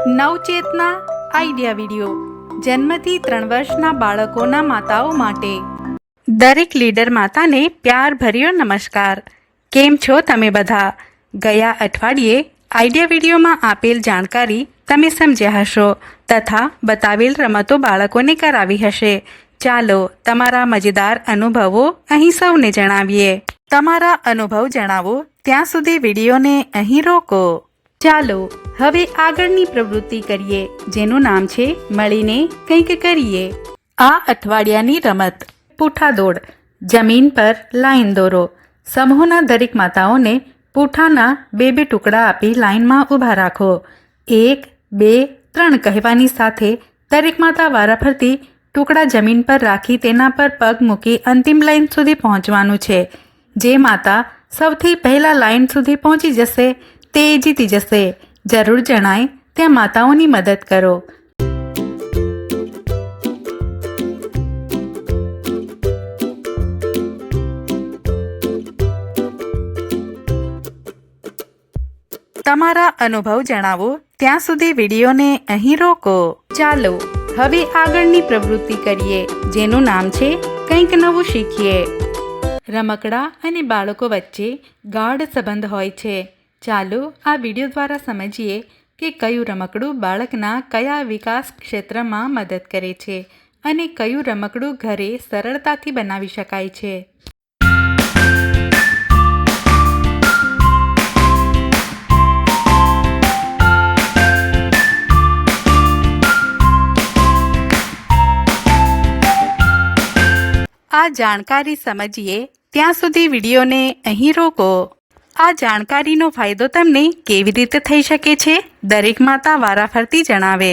નવચેતના idea video જન્મથી 3 વર્ષના બાળકોના માતાઓ માટે। દરેક લીડર માતાને પ્યાર ભર્યો નમસ્કાર। કેમ છો તમે બધા? ગયા અઠવાડિયે આઈડિયા વિડીયોમાં આપેલ જાણકારી તમે સમજ્યા હશો તથા બતાવેલ રમતો બાળકોને કરાવી હશે। ચાલો તમારા મજેદાર અનુભવો અહીં સૌને જણાવીએ। તમારા અનુભવ જણાવો ત્યાં સુધી વિડીયોને અહીં રોકો। ચાલો હવે આગળની પ્રવૃત્તિ કરીએ, જેનું નામ છે મળીને કંઈક કરીએ। આ અઠવાડિયાની રમત પૂઠા દોડ। જમીન પર લાઈન દોરો। સમૂહના દરેક માતાઓને પૂઠાના બે ટુકડા આપી લાઈનમાં ઊભા રાખો। 1, 2, 3 કહેવાની સાથે દરેક માતા વારાફરતી ટુકડા જમીન પર રાખી તેના પર પગ મૂકી અંતિમ લાઈન સુધી પહોંચવાનું છે। જે માતા સૌથી પહેલા લાઈન સુધી પહોંચી જશે તે જીતી જશે। જરૂર જણાય ત્યાં માતાઓની મદદ કરો। તમારા અનુભવ જણાવો ત્યાં સુધી વિડીયોને અહીં રોકો। ચાલો હવે આગળની પ્રવૃત્તિ કરીએ, જેનું નામ છે કંઈક નવું શીખીએ। રમકડા અને બાળકો વચ્ચે ગાઢ સંબંધ હોય છે। ચાલો આ વિડીયો દ્વારા સમજીએ કે કયું રમકડું બાળકના કયા વિકાસ ક્ષેત્રમાં મદદ કરે છે અને કયું રમકડું ઘરે સરળતાથી બનાવી શકાય છે। આ જાણકારી સમજીએ ત્યાં સુધી વિડીયોને અહીં રોકો। આ જાણકારીનો ફાયદો તમને કેવી રીતે થઈ શકે છે દરેક માતા વારાફરતી જણાવે।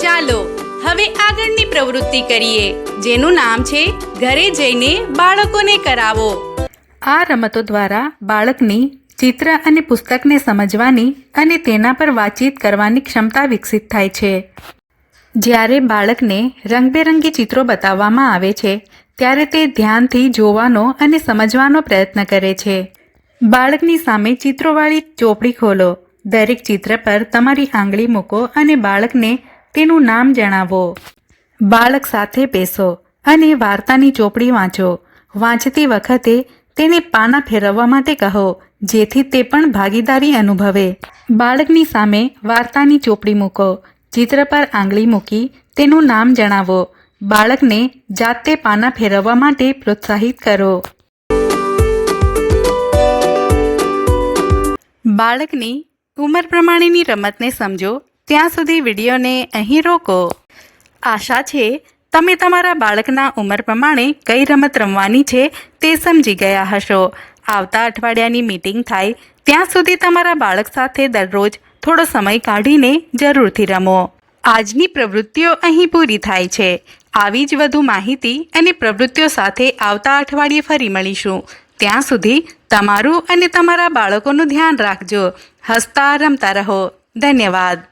ચાલો હવે આગળની પ્રવૃત્તિ કરીએ, જેનું નામ છે ઘરે જઈને બાળકોને કરાવો। આ રમતો દ્વારા બાળકની ચિત્ર અને પુસ્તકને સમજવાની અને તેના પર વાતચીત કરવાની ક્ષમતા વિકસિત થાય છે। જ્યારે બાળકને રંગબેરંગી ચિત્રો બતાવવામાં આવે છે ત્યારે તે ધ્યાનથી જોવાનો અને સમજવાનો પ્રયત્ન કરે છે। બાળકની સામે ચિત્રોવાળી ચોપડી ખોલો। દરેક ચિત્ર પર તમારી આંગળી મૂકો અને બાળકને તેનું નામ જણાવો। બાળક સાથે બેસો અને વાર્તાની ચોપડી વાંચો। વાંચતી વખતે તેને પાના ફેરવવા માટે કહો, જેથી તે પણ ભાગીદારી અનુભવે। બાળકની સામે વાર્તાની ચોપડી મૂકો। ચિત્ર પર આંગળી મૂકી તેનું નામ જણાવો। બાળકને જાતે પાના ફેરવવા માટે પ્રોત્સાહિત કરો। બાળકની ઉંમર પ્રમાણેની રમતને સમજો ત્યાં સુધી વિડીયોને અહીં રોકો। આશા છે તમે તમારા બાળકના ઉંમર પ્રમાણે કઈ રમત રમવાની છે તે સમજી ગયા હશો। આવતા અઠવાડિયાની મીટિંગ થાય ત્યાં સુધી તમારા બાળક સાથે દરરોજ થોડો સમય કાઢીને જરૂરથી રમો। આજની પ્રવૃત્તિઓ અહીં પૂરી થાય છે। આવી જ વધુ માહિતી અને પ્રવૃત્તિઓ સાથે આવતા અઠવાડિયે ફરી મળીશું। ત્યાં સુધી તમારું અને તમારા બાળકોનું ધ્યાન રાખજો। હસતા રમતા રહો। ધન્યવાદ।